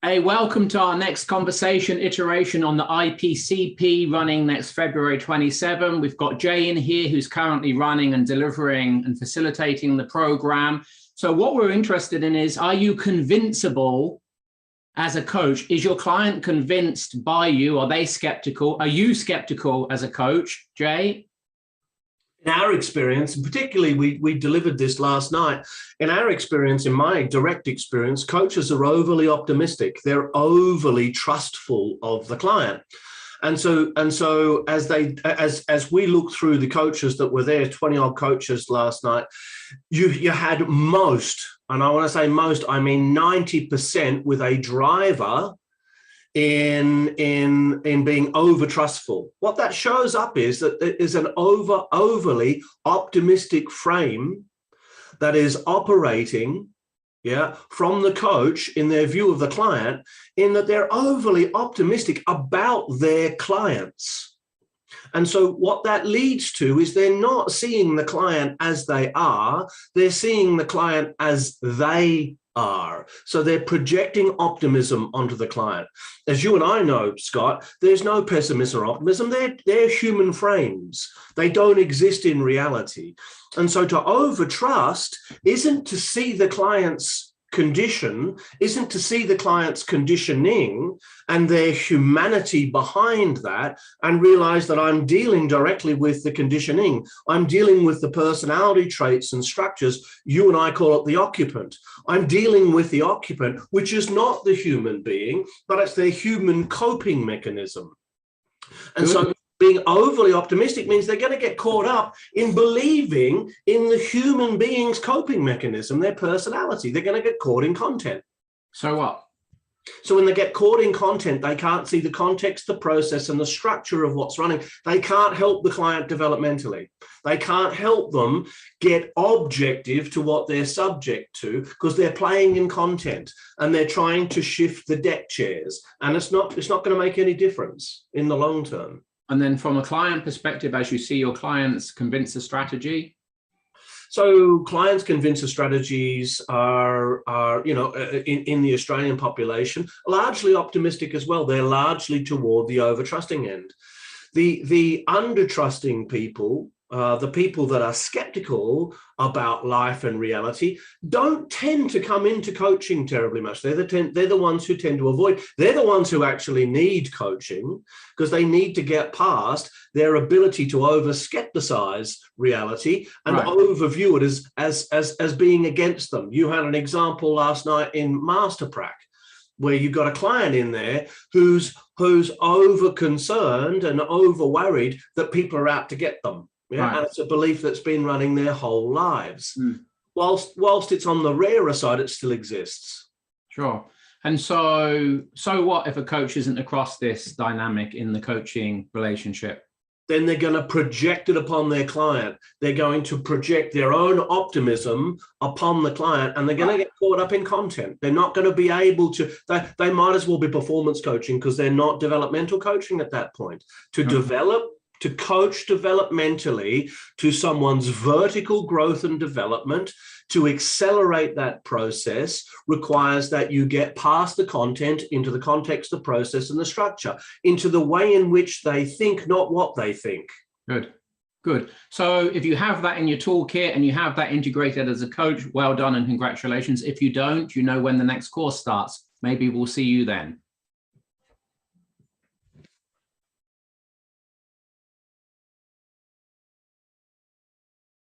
Hey, welcome to our next conversation iteration on the IPCP running next February 27. We've got Jay in here who's currently running and delivering and facilitating the program. So what we're interested in is, are you convincible as a coach? Is your client convinced by you? Are they skeptical? Are you skeptical as a coach, Jay? In our experience, and particularly we delivered this last night, in our experience, in my direct experience, coaches are overly optimistic. They're overly trustful of the client. And so as we look through the coaches that were there, 20 odd coaches last night, you had most, and I want to say most, I mean 90% with a driver in being over trustful. What that shows up is that there is an overly optimistic frame that is operating from the coach in their view of the client, in that they're overly optimistic about their clients. And so what that leads to is they're not seeing the client as they are, they're seeing the client as they are. So they're projecting optimism onto the client. As you and I know, Scott, there's no pessimism or optimism. They're human frames. They don't exist in reality. And so to overtrust isn't to see the client's condition, isn't to see the client's conditioning and their humanity behind that and realize that I'm dealing directly with the conditioning. I'm dealing with the personality traits and structures. You and I call it the occupant. I'm dealing with the occupant, which is not the human being, but it's their human coping mechanism. And so being overly optimistic means they're going to get caught up in believing in the human being's coping mechanism, their personality. They're going to get caught in content. So what? So when they get caught in content, they can't see the context, the process, and the structure of what's running. They can't help the client developmentally. They can't help them get objective to what they're subject to because they're playing in content and they're trying to shift the deck chairs. And it's not going to make any difference in the long term. And then from a client perspective, as you see your clients convince the strategy? So clients convince the strategies are in the Australian population, largely optimistic as well. They're largely toward the over-trusting end. The under-trusting people, the people that are skeptical about life and reality, don't tend to come into coaching terribly much. They're the ones who tend to avoid. They're the ones who actually need coaching because they need to get past their ability to over-skepticize reality and overview it as being against them. You had an example last night in Masterprac, where you've got a client in there who's over concerned and over worried that people are out to get them. And it's a belief that's been running their whole lives. Whilst it's on the rarer side, it still exists. Sure. And so what if a coach isn't across this dynamic in the coaching relationship? Then they're going to project it upon their client. They're going to project their own optimism upon the client, and they're going to get caught up in content. They're not going to be able to, they might as well be performance coaching because they're not developmental coaching at that point. To coach developmentally to someone's vertical growth and development, to accelerate that process requires that you get past the content into the context, the process, and the structure, into the way in which they think, not what they think. Good. So if you have that in your toolkit and you have that integrated as a coach, well done and congratulations. If you don't, you know when the next course starts. Maybe we'll see you then.